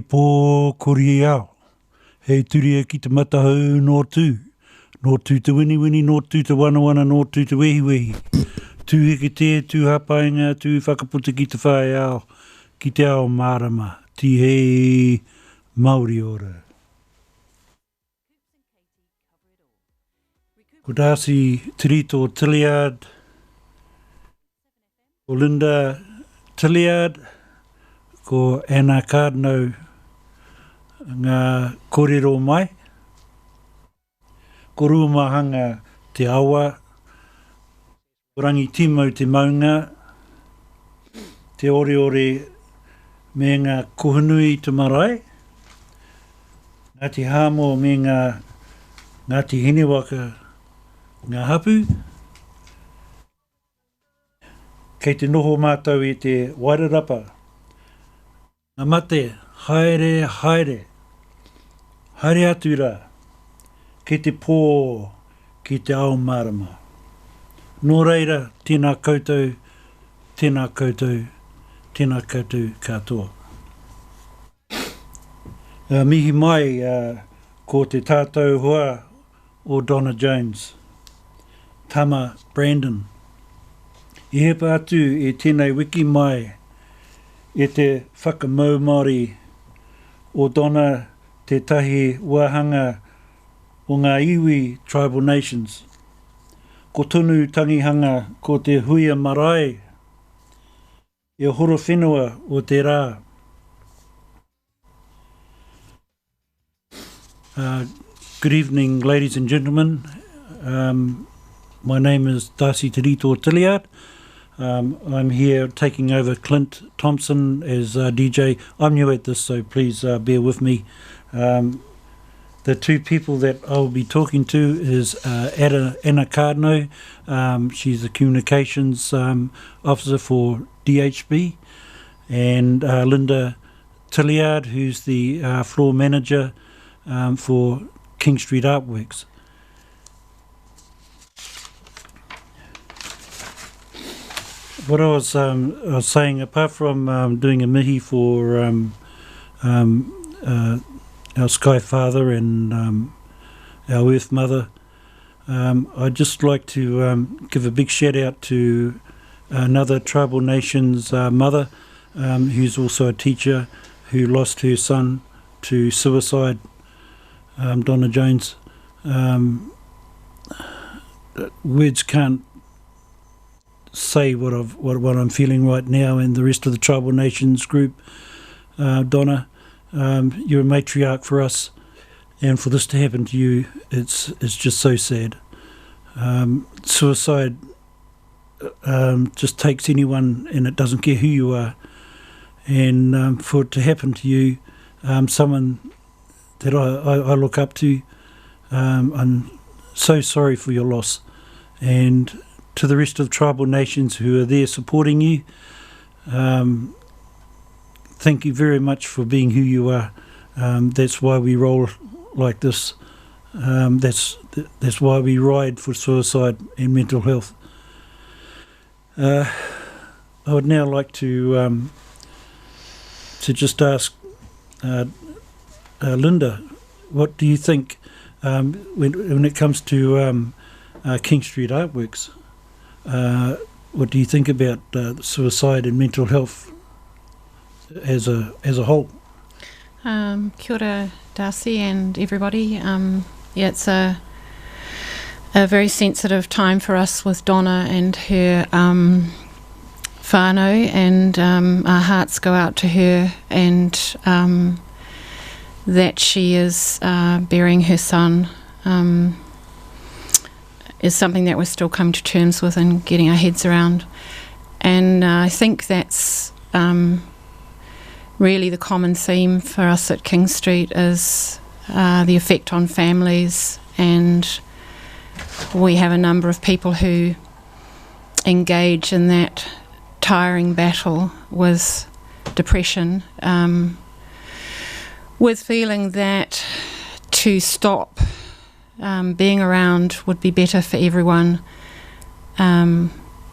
pōkori au. Hei turia ki te matahau nō tū. Nō tū te wini, nō tū te wana, nō tū te wehi. Tū heke te, tū hapainga, tū whakaputa ki te whae ao. Ki te ao mārama. Ti hei Māori ora. Ko Darcy Tirito Tilliard. Ko Linda Tilliard. Ko Anna Cardno. Ngā kōrero mai. Ko Ruamahanga te awa. Ko Rangi Timo te maunga. Te ore me ngā kohunui te marae. Ngāti Hāmo me Ngāti Henewaka ngā hapu. Kei te noho mātou i te Wairarapa. Ngā mate, haere. Haere atu rā. Kei te pō, ki te ao marama. Nō reira, tēnā koutou katoa. Mihi mai ko te tātou hoa o Donna Jones. Tama Brandon. I hepa atu e tēnei wiki mai e te whakamau Māori o Donna te tahi wahanga o ngā iwi tribal nations. Ko tonu tangihanga ko te huia marae e horo whenua o te rā. Good evening, ladies and gentlemen. My name is Darcy Tirito Tilliard. I'm here taking over Clint Thompson as DJ. I'm new at this, so please bear with me. The two people that I'll be talking to is Anna Cardno. She's the communications officer for DHB, and Linda Tilliard, who's the floor manager for King Street Artworks. What I was saying, apart from doing a mihi for our Sky Father and our Earth Mother, I'd just like to give a big shout out to another tribal nation's mother, who's also a teacher, who lost her son to suicide, Donna Jones. Words can't say what I'm feeling right now, and the rest of the tribal nations group. Donna, you're a matriarch for us, and for this to happen to you, it's just so sad. Suicide just takes anyone, and it doesn't care who you are. And for it to happen to you, someone that I look up to, I'm so sorry for your loss. And to the rest of tribal nations who are there supporting you, thank you very much for being who you are. That's why we roll like this. That's why we ride for suicide and mental health. I would now like to just ask Linda, what do you think when it comes to King Street Artworks? What do you think about suicide and mental health as a whole? Kia ora, Darcy and everybody. It's a very sensitive time for us with Donna and her whānau, and our hearts go out to her, and that she is burying her son is something that we're still coming to terms with and getting our heads around. And I think that's really the common theme for us at King Street is the effect on families, and we have a number of people who engage in that tiring battle with depression, with feeling that to stop being around would be better for everyone than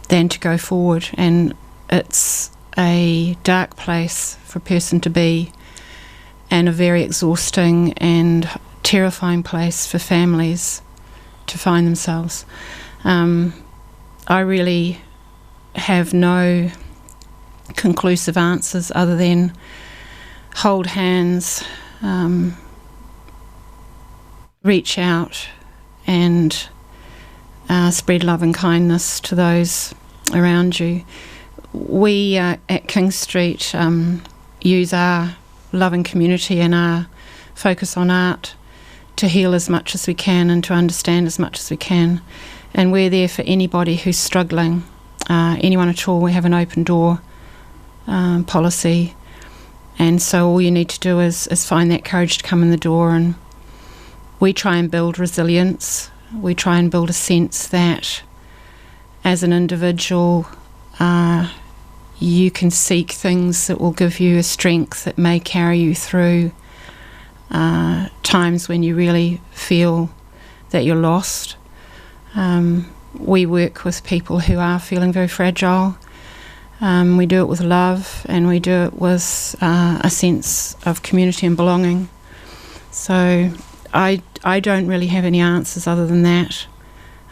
to go forward. And it's a dark place for a person to be, and a very exhausting and terrifying place for families to find themselves. I really have no conclusive answers other than hold hands, reach out and spread love and kindness to those around you. We at King Street use our loving community and our focus on art to heal as much as we can and to understand as much as we can. And we're there for anybody who's struggling, anyone at all. We have an open door policy. And so all you need to do is find that courage to come in the door, and we try and build resilience. We try and build a sense that as an individual you can seek things that will give you a strength that may carry you through times when you really feel that you're lost. We work with people who are feeling very fragile. We do it with love, and we do it with a sense of community and belonging. So I don't really have any answers other than that.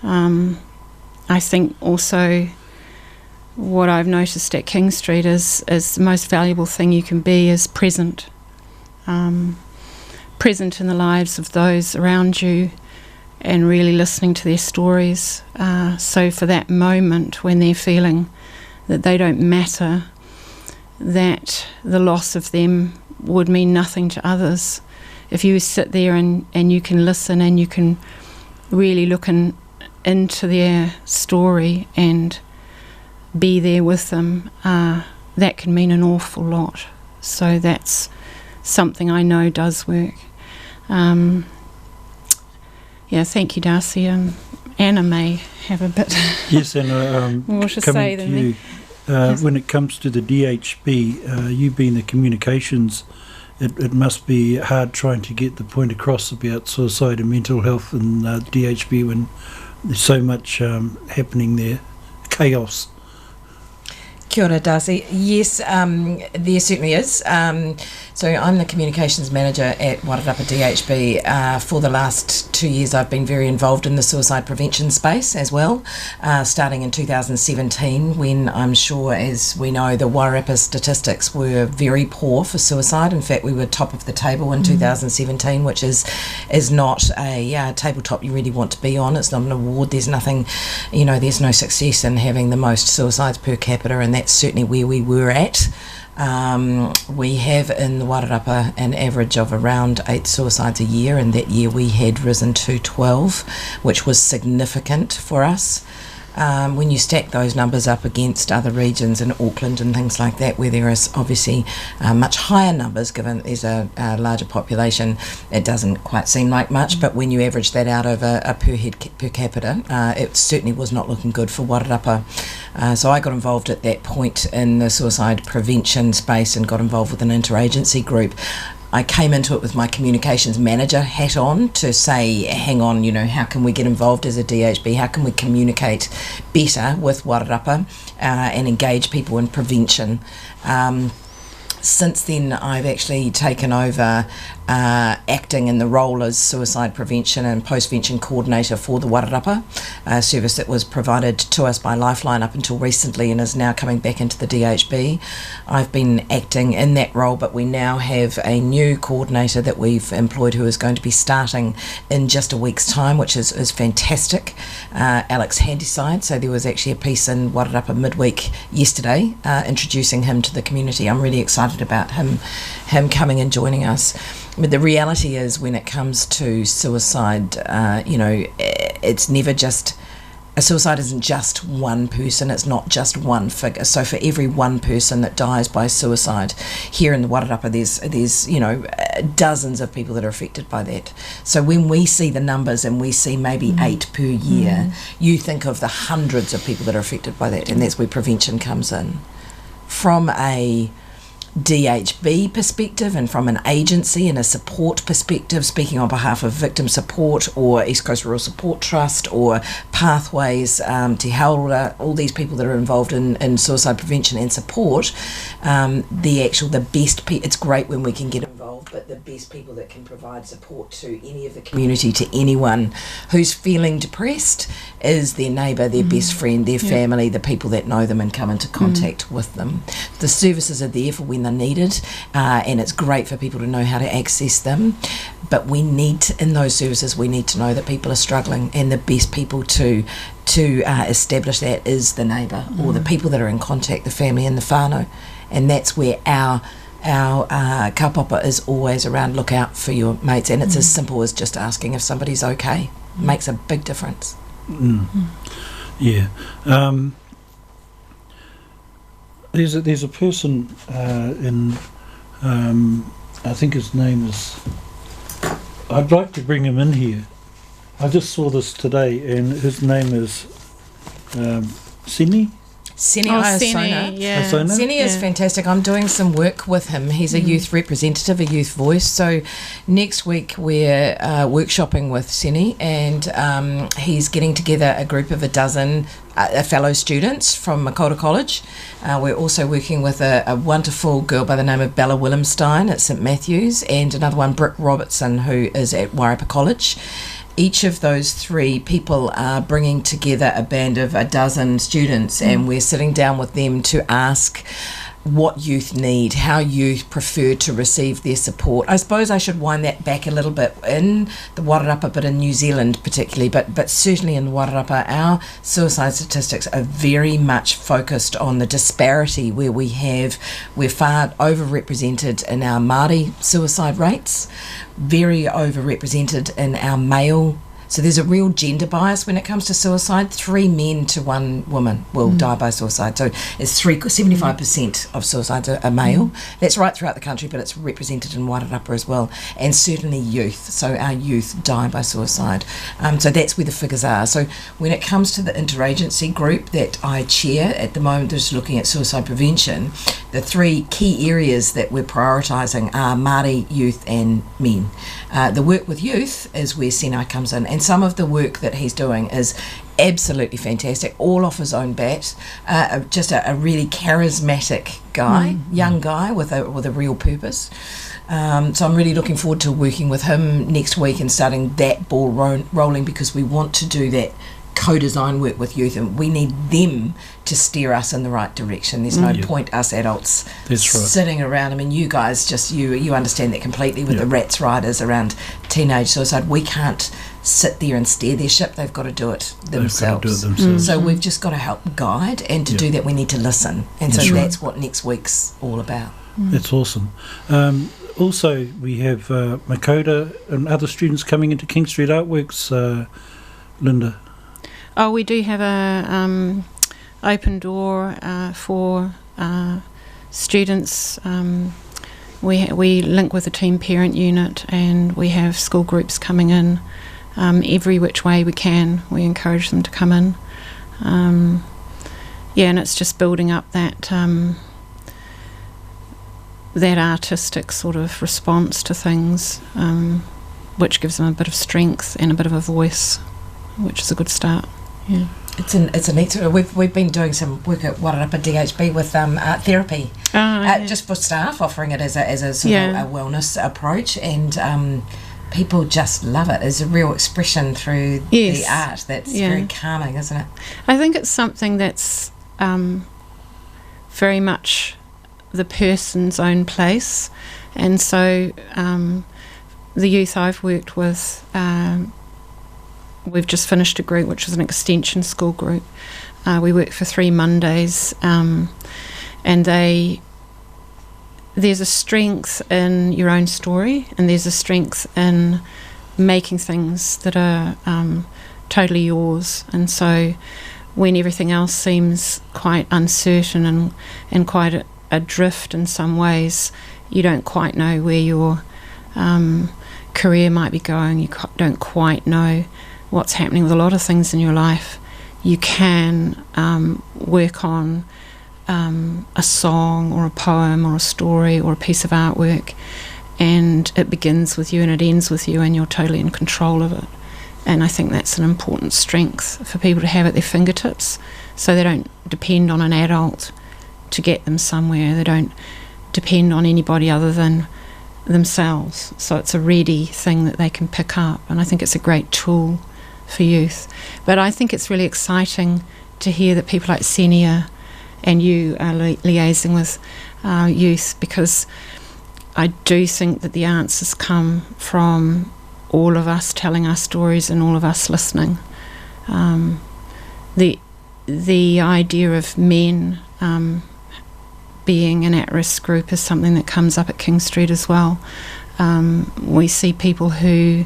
I think also what I've noticed at King Street is the most valuable thing you can be is present. Present in the lives of those around you and really listening to their stories. So for that moment when they're feeling that they don't matter, that the loss of them would mean nothing to others, if you sit there and you can listen and you can really look into their story and be there with them, that can mean an awful lot. So that's something I know does work. Thank you, Darcy. Anna may have a bit Yes, and more to coming say to than you, me. Yes. when it comes to the DHB, you being the communications, it must be hard trying to get the point across about suicide and mental health and DHB when there's so much happening there, chaos. Kia ora, Darcy. Yes, there certainly is. So I'm the communications manager at Wairarapa DHB. For the last 2 years I've been very involved in the suicide prevention space as well, starting in 2017 when I'm sure, as we know, the Wairarapa statistics were very poor for suicide. In fact, we were top of the table in 2017, which is not a tabletop you really want to be on. It's not an award. There's nothing, there's no success in having the most suicides per capita, and that's certainly where we were at. We have in the Wairarapa an average of around 8 suicides a year, and that year we had risen to 12, which was significant for us. When you stack those numbers up against other regions in Auckland and things like that, where there is obviously much higher numbers given there's a larger population, it doesn't quite seem like much, but when you average that out over a per capita, it certainly was not looking good for Wairarapa. So I got involved at that point in the suicide prevention space and got involved with an interagency group. I came into it with my communications manager hat on to say, hang on, how can we get involved as a DHB? How can we communicate better with Wairarapa and engage people in prevention? Since then, I've actually taken over acting in the role as suicide prevention and post-vention coordinator for the Wairarapa, a service that was provided to us by Lifeline up until recently and is now coming back into the DHB. I've been acting in that role, but we now have a new coordinator that we've employed who is going to be starting in just a week's time, which is fantastic, Alex Handyside. So there was actually a piece in Wairarapa midweek yesterday introducing him to the community. I'm really excited about him coming and joining us. But the reality is, when it comes to suicide, it's never just, a suicide isn't just one person, it's not just one figure. So for every one person that dies by suicide here in the Wairarapa, there's dozens of people that are affected by that. So when we see the numbers and we see maybe 8 per year, you think of the hundreds of people that are affected by that, and that's where prevention comes in. From a DHB perspective and from an agency and a support perspective, speaking on behalf of Victim Support or East Coast Rural Support Trust or Pathways, Te Haura, all these people that are involved in suicide prevention and support, it's great when we can get involved but the best people that can provide support to any of the community, to anyone who's feeling depressed, is their neighbour, their best friend, their family, the people that know them and come into contact with them. The services are there for when they're needed, and it's great for people to know how to access them, but we need to, in those services, we need to know that people are struggling, and the best people to establish that is the neighbour or the people that are in contact, the family and the whānau, and that's where our kaupapa is always around. Look out for your mates, and it's as simple as just asking if somebody's okay. Makes a big difference. Yeah. There's a person in I think his name is, I'd like to bring him in here. I just saw this today, and his name is Sini. Sini Sini, yeah. Asona? Sini is fantastic. I'm doing some work with him. He's a youth representative, a youth voice. So next week we're workshopping with Sini, and he's getting together a group of a dozen fellow students from Makota College. We're also working with a wonderful girl by the name of Bella Willemstein at St Matthews, and another one, Britt Robertson, who is at Wairarapa College. Each of those three people are bringing together a band of a dozen students, and we're sitting down with them to ask what youth need, how youth prefer to receive their support. I suppose I should wind that back a little bit. In the Wairarapa, but in New Zealand particularly, but certainly in Wairarapa, our suicide statistics are very much focused on the disparity where we're far overrepresented in our Māori suicide rates, very overrepresented in our male. So there's a real gender bias when it comes to suicide. 3 men to 1 woman will die by suicide. So it's 75% of suicides are male. That's right throughout the country, but it's represented in Wairarapa as well. And certainly youth. So our youth die by suicide. So that's where the figures are. So when it comes to the interagency group that I chair at the moment, that's looking at suicide prevention, the 3 key areas that we're prioritising are Māori, youth and men. The work with youth is where Senai comes in, and some of the work that he's doing is absolutely fantastic, all off his own bat. Just a really charismatic guy, young guy with a real purpose. So I'm really looking forward to working with him next week and starting that ball rolling, because we want to do that co-design work with youth, and we need them to steer us in the right direction. There's no point us adults sitting around. I mean, you guys you understand that completely with the rats riders around teenage suicide. We can't sit there and steer their ship. They've got to do it themselves. So we've just got to help guide, and to do that we need to listen, and so that's what next week's all about. That's awesome. Also, we have Makota and other students coming into King Street Artworks, Linda. Oh, we do have a open door for students. We link with the teen parent unit, and we have school groups coming in every which way we can. We encourage them to come in. And it's just building up that that artistic sort of response to things, which gives them a bit of strength and a bit of a voice, which is a good start. Yeah, it's a neat. We've been doing some work at Wairarapa DHB with art therapy, just for staff, offering it as a sort of a wellness approach, and people just love it. It's a real expression through the art. That's very calming, isn't it? I think it's something that's very much the person's own place, and so the youth I've worked with. We've just finished a group which is an extension school group. We work for 3 Mondays, and there's a strength in your own story, and there's a strength in making things that are totally yours. And so when everything else seems quite uncertain and quite adrift in some ways, you don't quite know where your career might be going, you don't quite know what's happening with a lot of things in your life, you can work on a song or a poem or a story or a piece of artwork, and it begins with you and it ends with you, and you're totally in control of it. And I think that's an important strength for people to have at their fingertips, so they don't depend on an adult to get them somewhere. They don't depend on anybody other than themselves. So it's a ready thing that they can pick up, and I think it's a great tool for youth. But I think it's really exciting to hear that people like Senia and you are liaising with youth, because I do think that the answers come from all of us telling our stories and all of us listening. The idea of men being an at-risk group is something that comes up at King Street as well. We see people who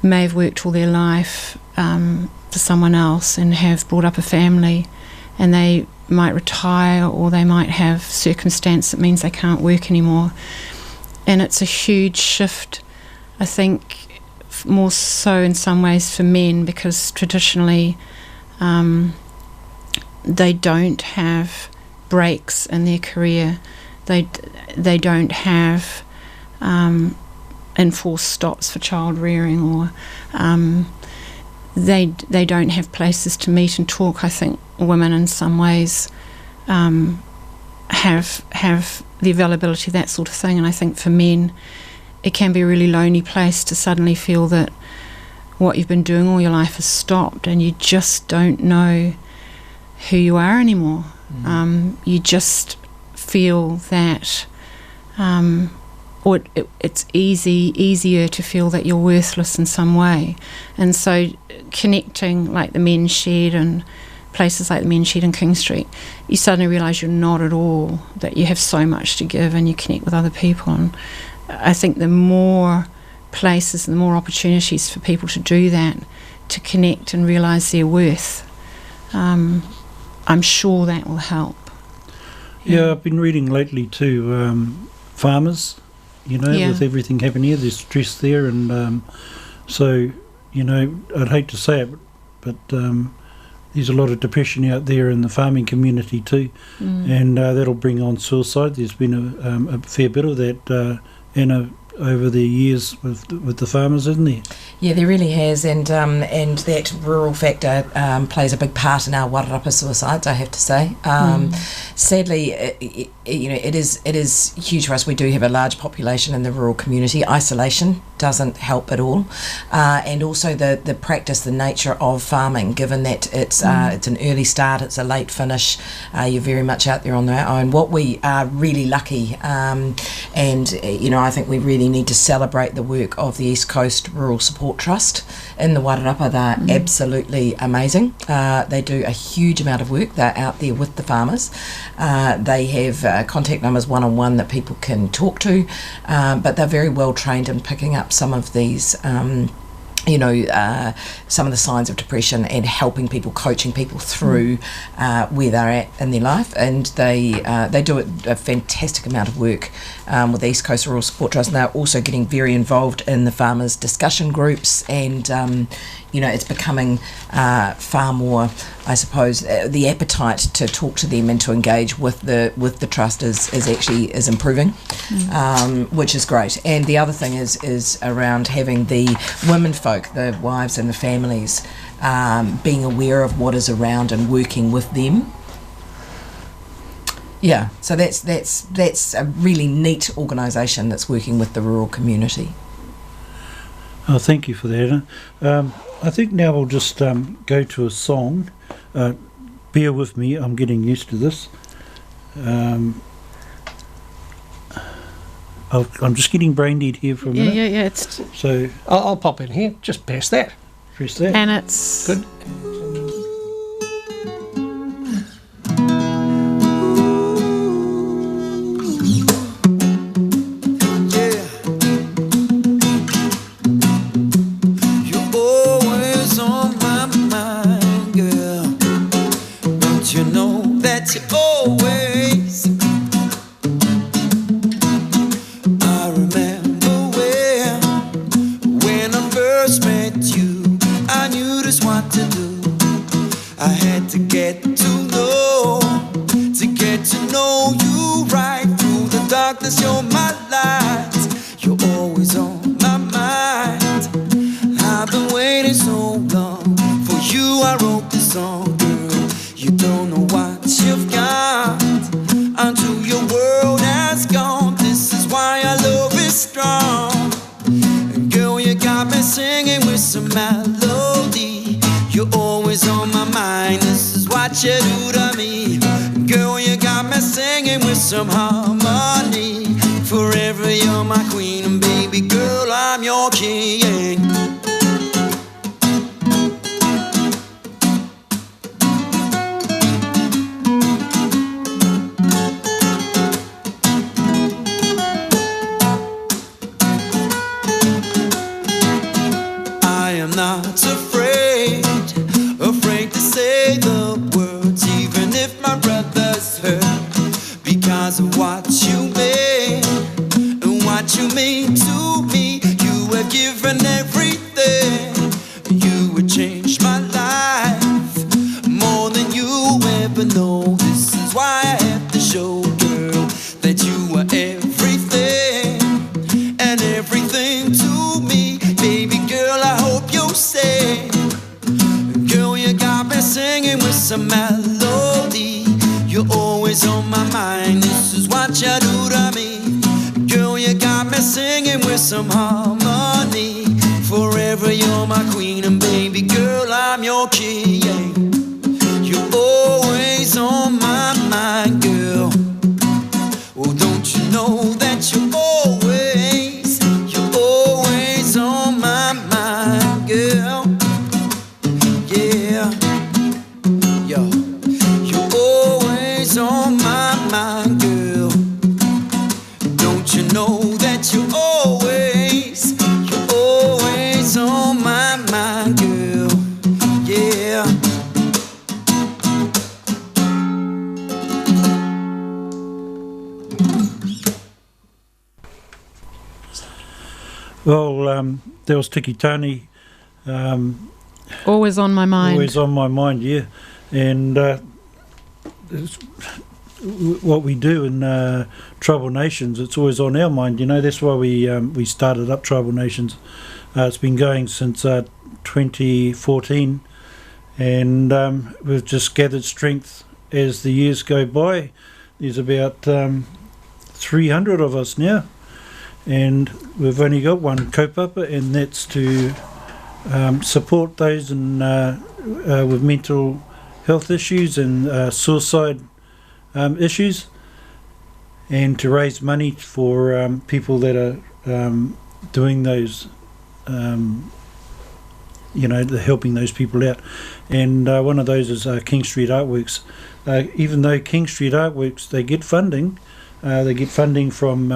may have worked all their life for someone else and have brought up a family, and they might retire, or they might have circumstance that means they can't work anymore. And it's a huge shift, I think, more so in some ways for men, because traditionally they don't have breaks in their career. They don't have enforced stops for child rearing, or they don't have places to meet and talk. I think women in some ways have the availability of that sort of thing, and I think for men it can be a really lonely place to suddenly feel that what you've been doing all your life has stopped, and you just don't know who you are anymore. You just feel that it's easier to feel that you're worthless in some way. And so connecting like the Men's Shed and places like the Men's Shed and King Street, you suddenly realise you're not at all, that you have so much to give, and you connect with other people. And I think the more places and the more opportunities for people to do that, to connect and realise their worth, I'm sure that will help. Yeah, I've been reading lately too, farmers, with everything happening here, there's stress there, and so, I'd hate to say it, but there's a lot of depression out there in the farming community too, and that'll bring on suicide. There's been a fair bit of that over the years with the farmers, isn't there? Yeah, there really has, and that rural factor plays a big part in our Wairarapa suicides, I have to say. Sadly, it is huge for us. We do have a large population in the rural community. Isolation doesn't help at all, and also the practice, the nature of farming, given that it's an early start, it's a late finish, you're very much out there on their own. What we are really lucky, and I think we really need to celebrate the work of the East Coast Rural Support Trust in the Wairarapa. They're absolutely amazing. They do a huge amount of work. They're out there with the farmers. They have contact numbers one-on-one that people can talk to, but they're very well trained in picking up some of these some of the signs of depression and helping people, coaching people through where they're at in their life. And they do a fantastic amount of work with the East Coast Rural Support Trust, and they're also getting very involved in the farmers' discussion groups, and it's becoming far more, I suppose, the appetite to talk to them and to engage with the trust is improving, which is great. And the other thing is around having the women folk, the wives and the families, being aware of what is around and working with them. Yeah, so that's a really neat organisation that's working with the rural community. Oh, thank you for that. I think now we'll just go to a song. Bear with me, I'm getting used to this. I'm just getting brain dead here for a minute. Yeah. So I'll pop in here. Just press that. Press that. And it's Good. Until your world has gone. This is why I love it. got me singing with some melody. You're always on my mind, this is what you do to me. Girl, you got me singing with some harmony. Forever you're my queen, and baby girl, I'm your king. I am not afraid to say the words, even if my brother's hurt, because of what you made and what you mean to me. You have given everything, you have changed my life more than you ever know. This is why I have to show, girl, that you are everything and everything to me. Baby girl, I hope you'll say, girl, you got me singing with some melody. You're always on my mind, this is what you do to me. Girl, you got me singing with some harmony. Forever you're my queen, and baby girl, I'm your king. You're always on my mind, girl. Oh, don't you know that you're always on my mind, girl. Yeah, yo, you're always on my mind, girl. Don't you know that you're always on my mind, girl. Yeah. Well, there was Tiki Tani. Always on my mind. Always on my mind, yeah. And it's what we do in Tribal Nations, it's always on our mind, you know. That's why we started up Tribal Nations. It's been going since 2014, and we've just gathered strength as the years go by. There's about 300 of us now, and we've only got one kaupapa, and that's to support those with mental health issues and suicide issues, and to raise money for people that are doing those, helping those people out. And one of those is King Street Artworks. Even though King Street Artworks, they get funding from,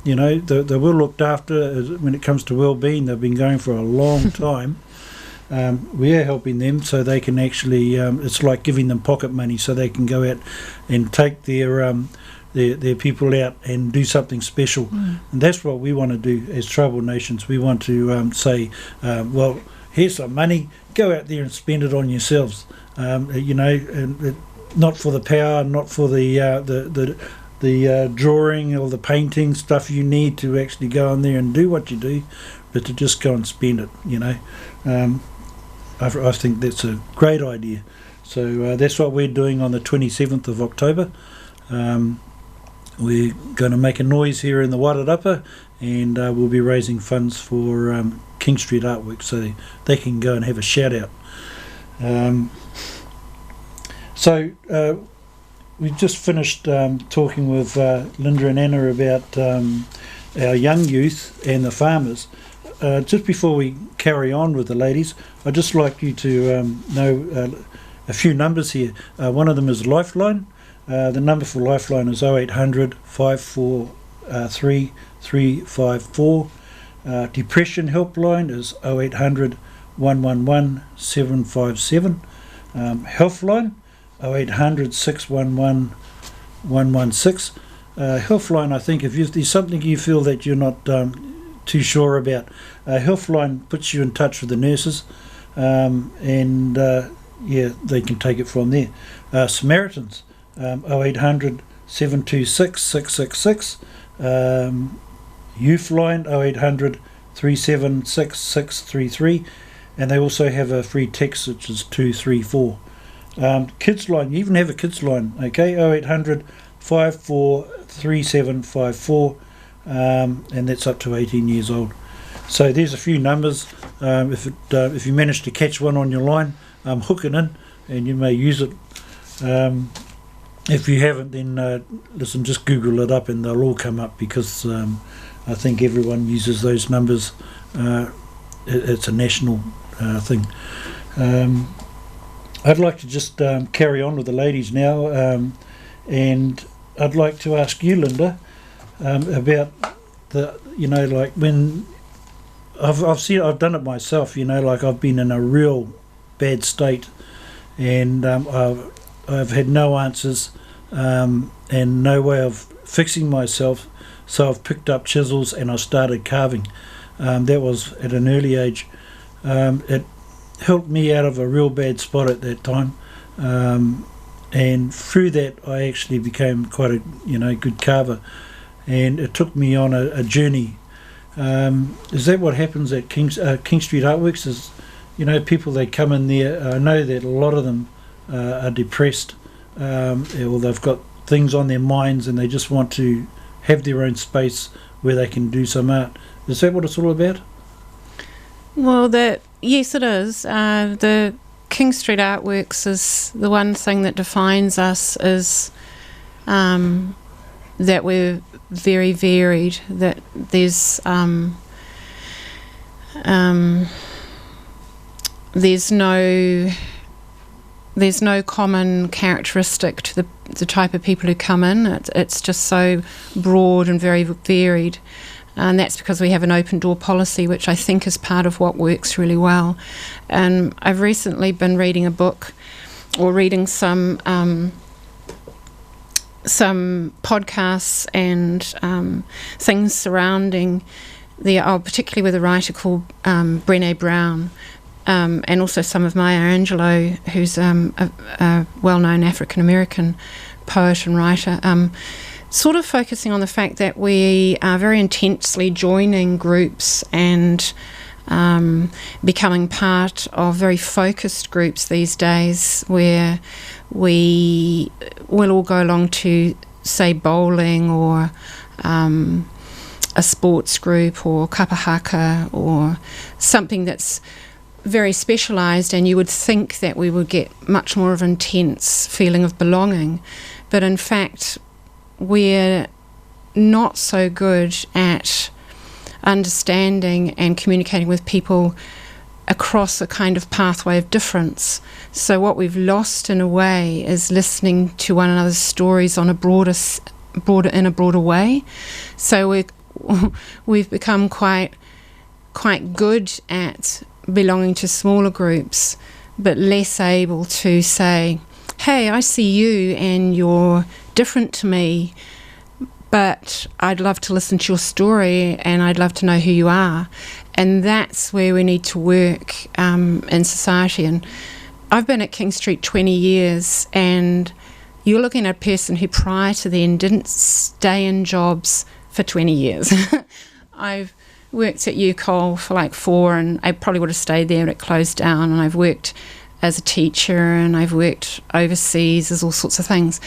they're well looked after when it comes to well-being. They've been going for a long time. We're helping them so they can actually, it's like giving them pocket money so they can go out and take their people out and do something special. And that's what we want to do as Tribal Nations. We want to say, well, here's some money, go out there and spend it on yourselves. And not for the power, not for the drawing or the painting stuff you need to actually go in there and do what you do, but to just go and spend it, I think that's a great idea. So that's what we're doing on the 27th of October. We're going to make a noise here in the Wairarapa, and we'll be raising funds for King Street Artwork so they can go and have a shout out. So we just finished talking with Linda and Anna about our young youth and the farmers. Just before we carry on with the ladies, I'd just like you to know a few numbers here. One of them is Lifeline. The number for Lifeline is 0800 543 354. Depression Helpline is 0800 111 757. Healthline 0800 611 116. Healthline, I think if there's something you feel that you're not too sure about, Healthline puts you in touch with the nurses, and they can take it from there. Samaritans 0800 726 666. Youthline 0800 376 633, and they also have a free text which is 234. Kids line, you even have a kids line, okay, 0800 543754, and that's up to 18 years old. So there's a few numbers. If you manage to catch one on your line, hook it in, and you may use it. If you haven't, then listen, just Google it up, and they'll all come up, because I think everyone uses those numbers. It's a national thing. I'd like to just carry on with the ladies now, and I'd like to ask you, Linda, about like when I've done it myself. Like I've been in a real bad state, and I've had no answers and no way of fixing myself. So I've picked up chisels and I started carving. That was at an early age. It helped me out of a real bad spot at that time, and through that I actually became quite a good carver, and it took me on a journey. Is that what happens at King Street Artworks? Is people, they come in there, I know that a lot of them are depressed, or they've got things on their minds and they just want to have their own space where they can do some art. Is that what it's all about? Well, yes, it is. The King Street Artworks is the one thing that defines us, is that we're very varied, that there's no common characteristic to the type of people who come in. It's just so broad and very varied. And that's because we have an open door policy, which I think is part of what works really well. And I've recently been reading a book, or reading some podcasts and things surrounding particularly with a writer called Brené Brown, and also some of Maya Angelou, who's a well-known African-American poet and writer, sort of focusing on the fact that we are very intensely joining groups and becoming part of very focused groups these days, where we will all go along to, say, bowling, or a sports group, or kapahaka, or something that's very specialised, and you would think that we would get much more of an intense feeling of belonging. But in fact, we're not so good at understanding and communicating with people across a kind of pathway of difference. So what we've lost in a way is listening to one another's stories on a broader way. So we've become quite good at belonging to smaller groups, but less able to say, hey, I see you and you're different to me, but I'd love to listen to your story and I'd love to know who you are. And that's where we need to work in society. And I've been at King Street 20 years, and you're looking at a person who prior to then didn't stay in jobs for 20 years. I've worked at UCOL for like 4, and I probably would have stayed there, but it closed down. And I've worked as a teacher, and I've worked overseas as all sorts of things.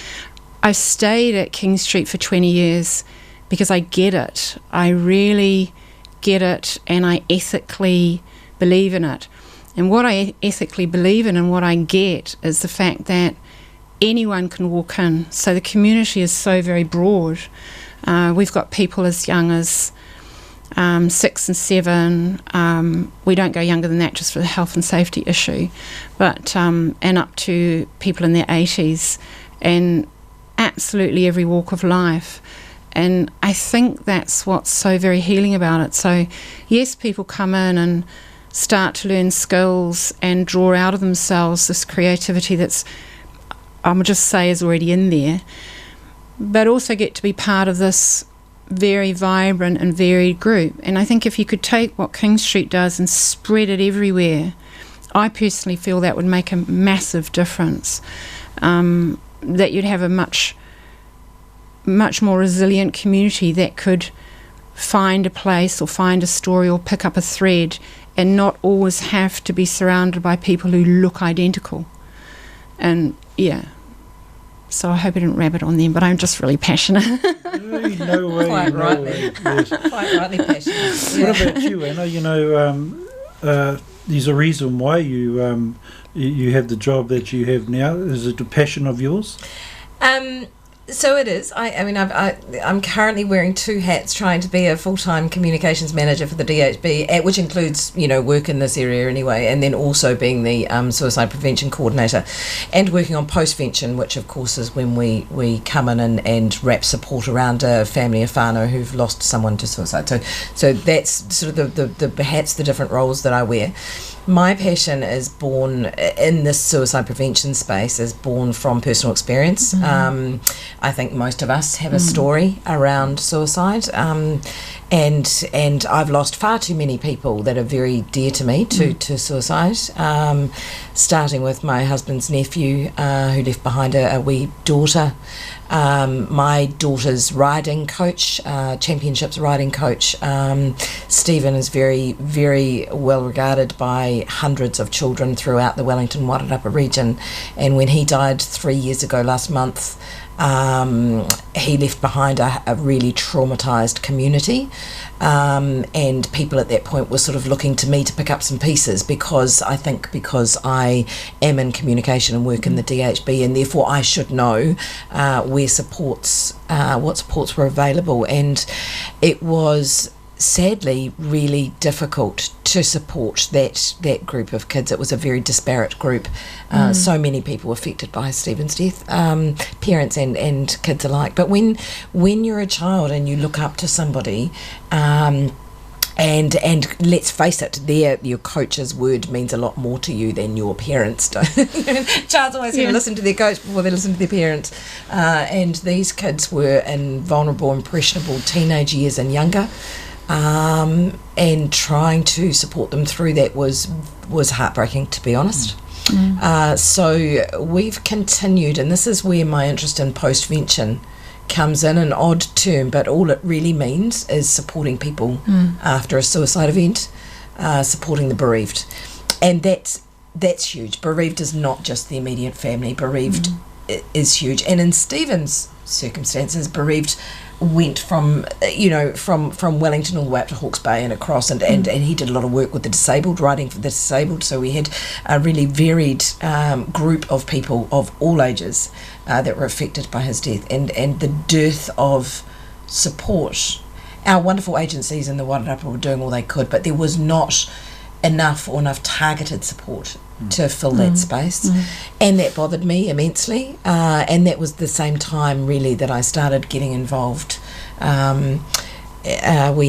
I've stayed at King Street for 20 years because I get it. I really get it, and I ethically believe in it. And what I ethically believe in and what I get is the fact that anyone can walk in. So the community is so very broad. We've got people as young as 6 and 7. We don't go younger than that just for the health and safety issue, but and up to people in their 80s, and absolutely every walk of life. And I think that's what's so very healing about it. So yes, people come in and start to learn skills and draw out of themselves this creativity that's, I'll just say, is already in there, but also get to be part of this very vibrant and varied group. And I think if you could take what King Street does and spread it everywhere, I personally feel that would make a massive difference, that you'd have a much more resilient community that could find a place or find a story or pick up a thread, and not always have to be surrounded by people who look identical. And yeah, So I hope I didn't rabbit on them, but I'm just really passionate. No way. Quite no rightly. way, yes. Quite rightly passionate. What about you, Anna? There's a reason why you have the job that you have now. Is it a passion of yours? So it is. I'm currently wearing two hats, trying to be a full-time communications manager for the DHB, which includes, work in this area anyway, and then also being the suicide prevention coordinator, and working on postvention, which of course is when we come in and wrap support around a family of whānau who've lost someone to suicide. So that's sort of the hats, the different roles that I wear. My passion is born in this suicide prevention space, is born from personal experience. I think most of us have a story around suicide, and I've lost far too many people that are very dear to me to suicide, starting with my husband's nephew who left behind a wee daughter. My daughter's riding coach, championships riding coach, Stephen, is very, very well regarded by hundreds of children throughout the Wellington Wairarapa region, and when he died 3 years ago last month, he left behind a really traumatised community, and people at that point were sort of looking to me to pick up some pieces, because I am in communication and work in the DHB, and therefore I should know what supports were available. And it was sadly really difficult to support that group of kids. It was a very disparate group. So many people affected by Stephen's death, parents and kids alike. But when you're a child and you look up to somebody, and let's face it, your coach's word means a lot more to you than your parents do. Child's always going to listen to their coach before they listen to their parents. And these kids were in vulnerable, impressionable teenage years and younger. And trying to support them through that was heartbreaking, to be honest. So we've continued, and this is where my interest in postvention comes in, an odd term, but all it really means is supporting people after a suicide event, supporting the bereaved. And that's huge. Bereaved is not just the immediate family. Bereaved is huge. And in Stephen's circumstances, bereaved went from Wellington all the way up to Hawke's Bay and across, and he did a lot of work with the disabled, writing for the disabled. So we had a really varied group of people of all ages that were affected by his death, and the dearth of support. Our wonderful agencies in the Wairarapa were doing all they could, but there was not enough targeted support to fill that space, and that bothered me immensely, and that was the same time really that I started getting involved. We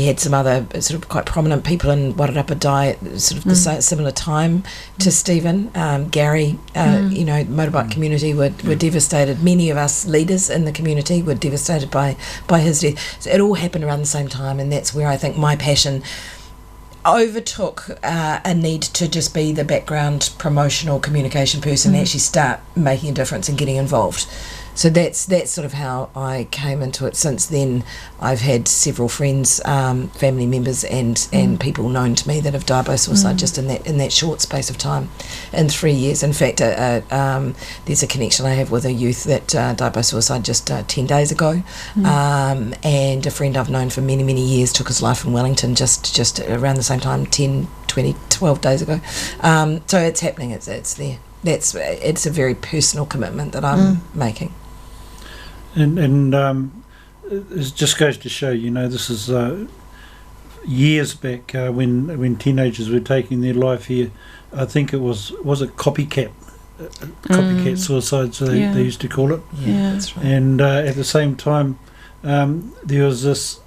had some other sort of quite prominent people in Wairarapa die at sort of the similar time to Stephen. Gary, motorbike community were devastated. Many of us leaders in the community were devastated by his death. So it all happened around the same time, and that's where I think my passion overtook a need to just be the background promotional communication person and actually start making a difference and getting involved. So that's sort of how I came into it. Since then, I've had several friends, family members, and people known to me that have died by suicide just in that short space of time, in 3 years. In fact, there's a connection I have with a youth that died by suicide just 10 days ago, and a friend I've known for many, many years took his life in Wellington just around the same time, 10, 20, 12 days ago. So it's happening. It's there. It's a very personal commitment that I'm making. And it just goes to show, this is years back when teenagers were taking their life here. I think it was it copycat suicide, so they used to call it. Yeah, that's right. And at the same time, there was this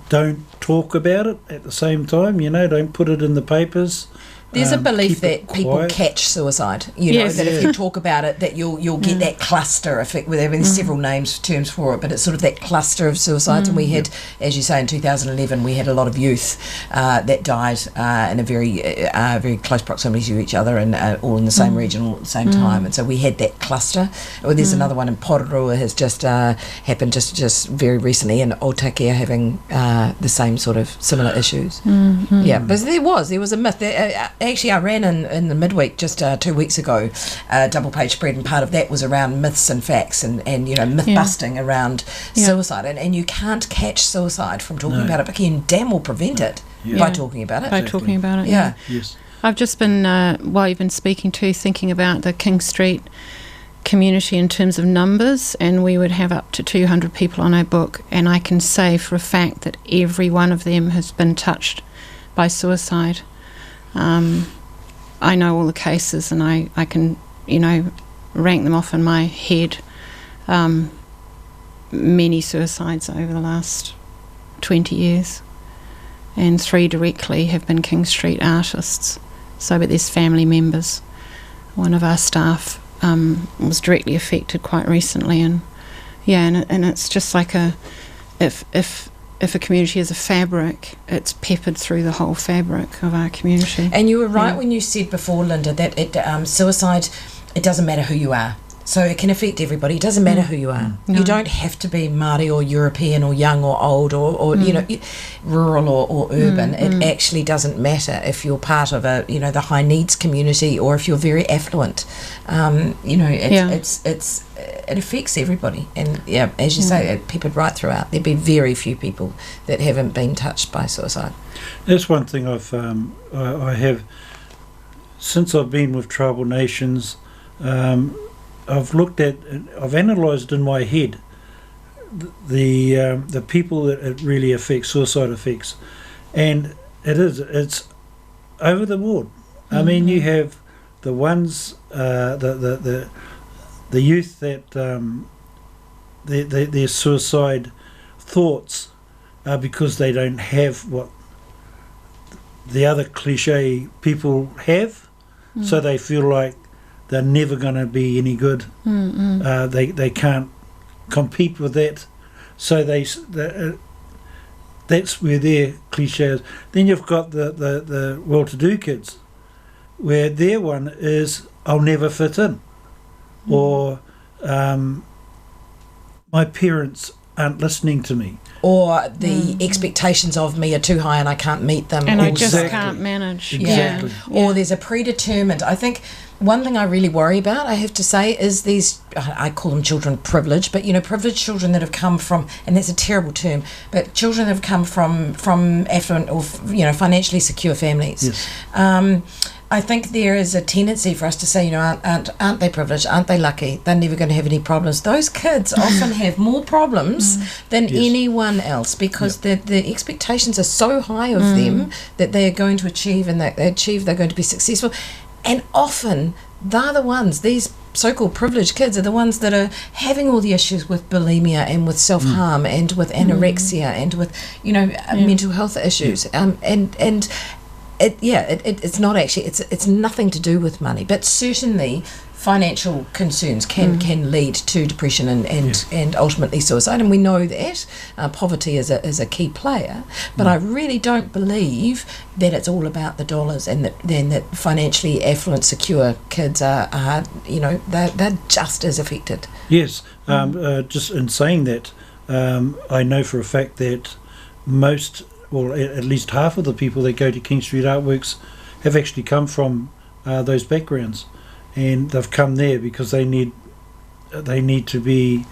don't talk about it at the same time, don't put it in the papers. There's a belief that people quiet. Catch suicide, that Yes. if you talk about it, that you'll get that cluster effect. There's several terms for it, but it's sort of that cluster of suicides. And we had, as you say, in 2011, we had a lot of youth that died in a very close proximity to each other, and all in the same region, all at the same time. And so we had that cluster. Well, there's another one in Pororua has just happened just very recently, and Otakia having the same sort of similar issues. Yeah, but there was a myth. actually, I ran in the midweek just 2 weeks ago, a double-page spread, and part of that was around myths and facts and myth-busting around suicide. And you can't catch suicide from talking about it, but you can damn well prevent it by talking about it. By talking about it, Yeah. Yes. I've just been, while you've been speaking to, thinking about the King Street community in terms of numbers, and we would have up to 200 people on our book, and I can say for a fact that every one of them has been touched by suicide. I know all the cases, and I can, rank them off in my head. Many suicides over the last 20 years, and 3 directly have been King Street artists. So, but there's family members. One of our staff was directly affected quite recently, and it's just like if a community is a fabric, it's peppered through the whole fabric of our community. And you were right when you said before, Linda, that suicide, it doesn't matter who you are. So it can affect everybody. It doesn't matter who you are. No. You don't have to be Māori or European or young or old or rural or urban. It actually doesn't matter if you're part of the high needs community or if you're very affluent. It affects everybody. And as you say, it peppered right throughout. There'd be very few people that haven't been touched by suicide. That's one thing I have, since I've been with Tribal Nations. I've analysed in my head the people that it really affects, suicide affects, and it's over the board. I mean, you have the ones, the youth that their suicide thoughts are because they don't have what the other cliche people have, so they feel like they're never going to be any good. They can't compete with that, so that's where their cliches. Then you've got the well-to-do kids, where their one is I'll never fit in, or my parents aren't listening to me, or the expectations of me are too high and I can't meet them, and I just Exactly. can't manage. Exactly. Or there's a predetermined. I think one thing I really worry about, I have to say, is these, I call them children privileged, but privileged children that have come from, and that's a terrible term, but children that have come from affluent or financially secure families. Yes. I think there is a tendency for us to say, aren't they privileged? Aren't they lucky? They're never going to have any problems. Those kids often have more problems than anyone else, because the expectations are so high of them that they are going to achieve, and that they're going to be successful. And often they're the ones, these so-called privileged kids are the ones that are having all the issues with bulimia and with self-harm and with anorexia and with, mental health issues. It's not actually, it's nothing to do with money, but certainly financial concerns can lead to depression and ultimately suicide, and we know that poverty is a key player, but I really don't believe that it's all about the dollars, and that financially affluent, secure kids are they're just as affected. Yes, just in saying that, I know for a fact that most, or at least half of the people that go to King Street Artworks have actually come from those backgrounds, and they've come there because they need to be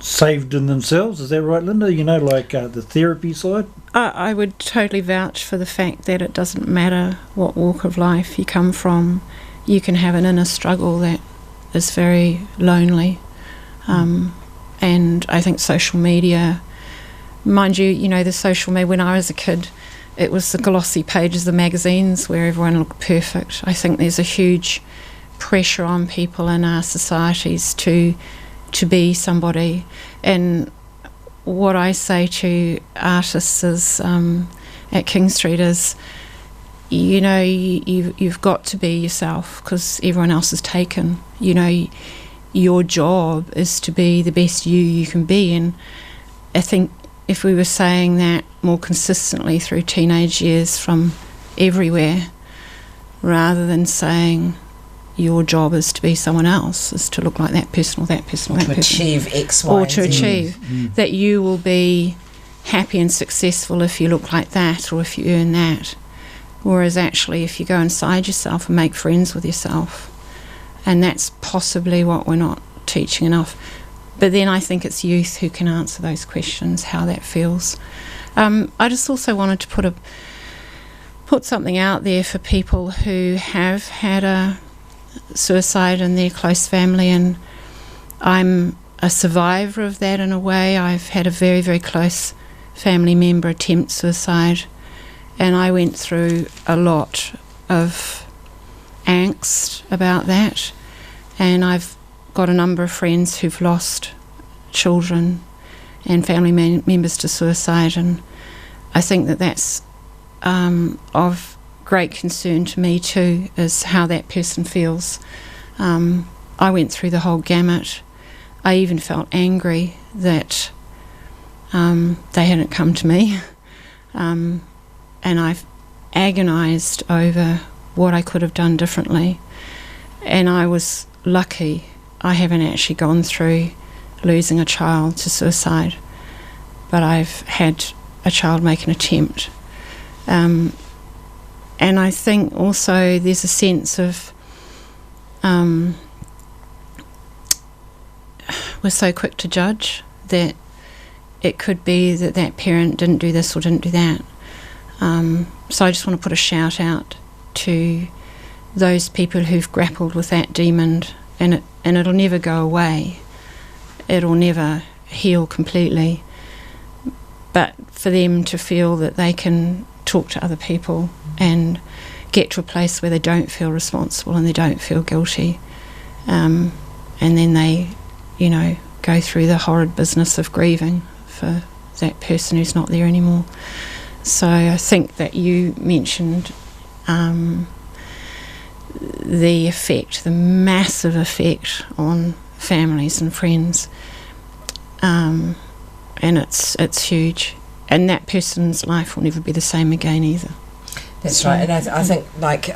saved in themselves. Is that right, Linda? The therapy side? I would totally vouch for the fact that it doesn't matter what walk of life you come from. You can have an inner struggle that is very lonely, and I think social media, mind you, the social media, when I was a kid, it was the glossy pages of the magazines where everyone looked perfect. I think there's a huge pressure on people in our societies to be somebody. And what I say to artists is, at King Street is, you've got to be yourself, because everyone else is taken. Your job is to be the best you can be. And I think if we were saying that more consistently through teenage years from everywhere, rather than saying your job is to be someone else, is to look like that person or that person or that person. Achieve X, Y, or and to Z. achieve that you will be happy and successful if you look like that or if you earn that. Whereas actually, if you go inside yourself and make friends with yourself, and that's possibly what we're not teaching enough. But then I think it's youth who can answer those questions, how that feels. I just also wanted to put something out there for people who have had a suicide in their close family, and I'm a survivor of that in a way. I've had a very, very close family member attempt suicide, and I went through a lot of angst about that, and I've got a number of friends who've lost children and family members to suicide, and I think that that's of great concern to me too, is how that person feels. I went through the whole gamut. I even felt angry that they hadn't come to me, and I've agonised over what I could have done differently, and I was lucky I haven't actually gone through losing a child to suicide, but I've had a child make an attempt. And I think also there's a sense of we're so quick to judge that it could be that that parent didn't do this or didn't do that. So I just want to put a shout out to those people who've grappled with that demon, and it'll never go away. It'll never heal completely. But for them to feel that they can talk to other people and get to a place where they don't feel responsible and they don't feel guilty, and then they, go through the horrid business of grieving for that person who's not there anymore. So I think that you mentioned the effect, the massive effect on families and friends, and it's huge, and that person's life will never be the same again either. That's right, and I think like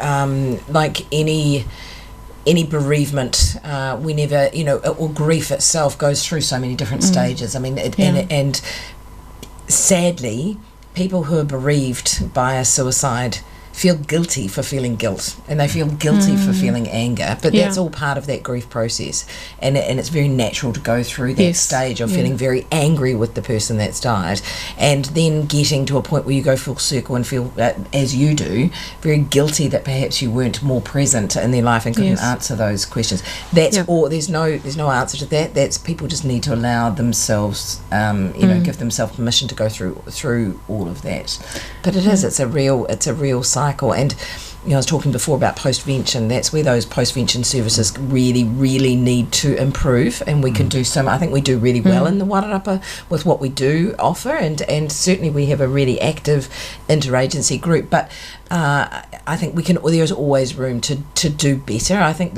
any bereavement, we never, or grief itself goes through so many different stages. I mean, and sadly, people who are bereaved by a suicide feel guilty for feeling guilt, and they feel guilty for feeling anger, but that's all part of that grief process, and it's very natural to go through that stage of feeling very angry with the person that's died, and then getting to a point where you go full circle and feel, as you do, very guilty that perhaps you weren't more present in their life and couldn't answer those questions. That's all. There's no answer to that. That's, people just need to allow themselves, give themselves permission to go through all of that. But it's a real cycle. And I was talking before about postvention. That's where those postvention services really, really need to improve, and we can do so. I think we do really well in the Wairarapa with what we do offer, and certainly we have a really active interagency group. But I think we can. There's always room to do better. I think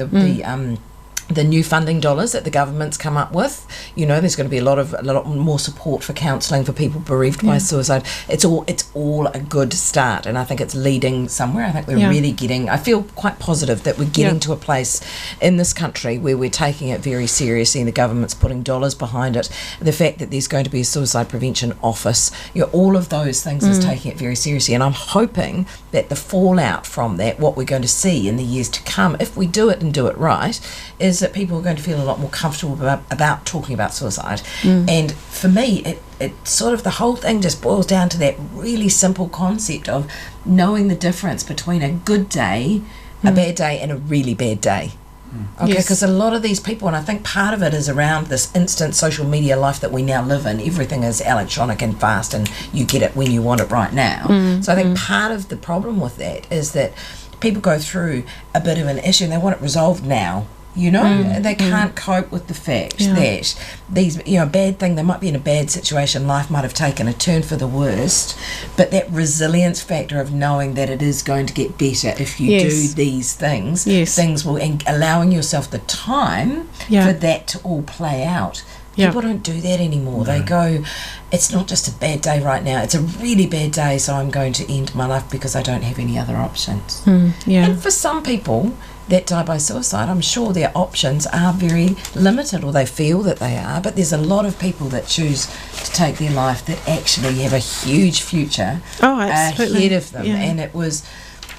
the new funding dollars that the government's come up with, there's going to be a lot more support for counselling for people bereaved by suicide. It's all a good start, and I think it's leading somewhere. I think we're really I feel quite positive that we're getting to a place in this country where we're taking it very seriously, and the government's putting dollars behind it. The fact that there's going to be a suicide prevention office, all of those things is taking it very seriously, and I'm hoping that the fallout from that, what we're going to see in the years to come, if we do it and do it right, is that people are going to feel a lot more comfortable about talking about suicide. And for me, it sort of, the whole thing just boils down to that really simple concept of knowing the difference between a good day, a bad day, and a really bad day. Okay, because a lot of these people, and I think part of it is around this instant social media life that we now live in. Everything is electronic and fast, and you get it when you want it right now. So I think part of the problem with that is that people go through a bit of an issue and they want it resolved now. And they can't cope with the fact that these, bad thing, they might be in a bad situation, life might have taken a turn for the worst, but that resilience factor of knowing that it is going to get better if you do these things, things will, and allowing yourself the time for that to all play out. People don't do that anymore. They go, it's not just a bad day right now, it's a really bad day, so I'm going to end my life because I don't have any other options. And for some people that die by suicide, I'm sure their options are very limited, or they feel that they are, but there's a lot of people that choose to take their life that actually have a huge future ahead of them. And it was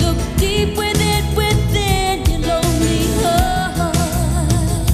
Look deep within your lonely heart.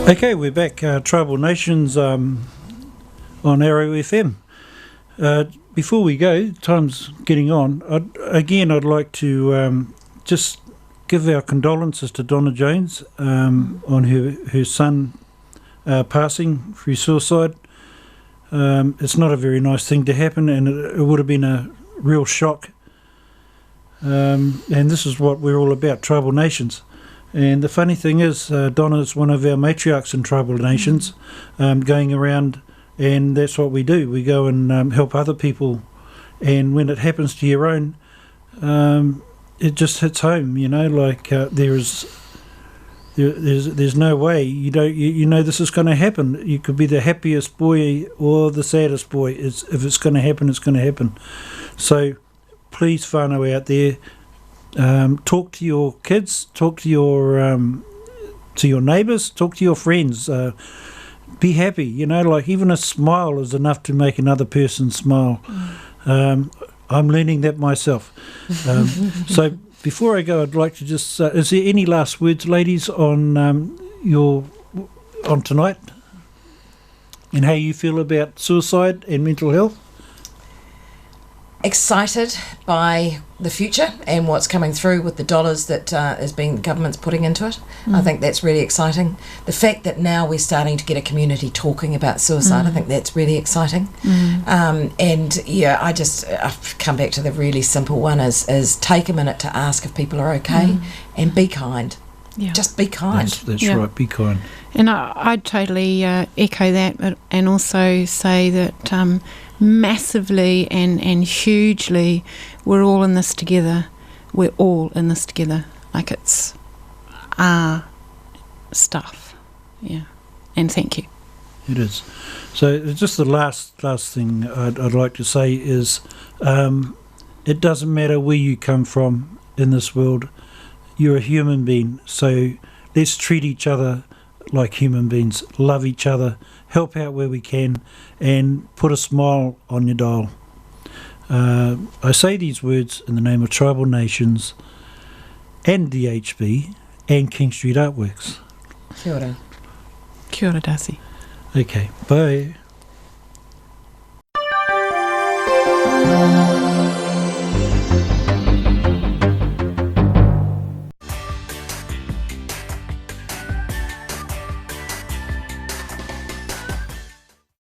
Okay, we're back. Tribal Nations on Arrow FM. Before we go, time's getting on. I'd like to just give our condolences to Donna Jones on her son passing through suicide. It's not a very nice thing to happen, and it would have been a real shock. And this is what we're all about, Tribal Nations. And the funny thing is, Donna is one of our matriarchs in Tribal Nations, going around, and that's what we do. We go and help other people, and when it happens to your own, it just hits home. You know, like there's no way you know this is going to happen. You could be the happiest boy or the saddest boy. If it's going to happen, it's going to happen. So please, whānau out there, talk to your kids, talk to your neighbours, talk to your friends. Be happy, you know, like even a smile is enough to make another person smile. I'm learning that myself. So before I go, I'd like to just, is there any last words, ladies, on tonight and how you feel about suicide and mental health? Excited by the future and what's coming through with the dollars that government's putting into it. I think that's really exciting. The fact that now we're starting to get a community talking about suicide, I think that's really exciting. And yeah, I've come back to the really simple one is take a minute to ask if people are okay and be kind. Yeah. Just be kind. That's right, be kind. And I'd totally echo that, and also say that massively and hugely, we're all in this together. We're all in this together. Like it's our stuff. Yeah. And thank you. It is. So just the last thing I'd like to say is it doesn't matter where you come from in this world. You're a human being, so let's treat each other like human beings, love each other, help out where we can, and put a smile on your dial. I say these words in the name of Tribal Nations and DHB and King Street Artworks. Kia ora. Kia ora, Darcy. Okay, bye.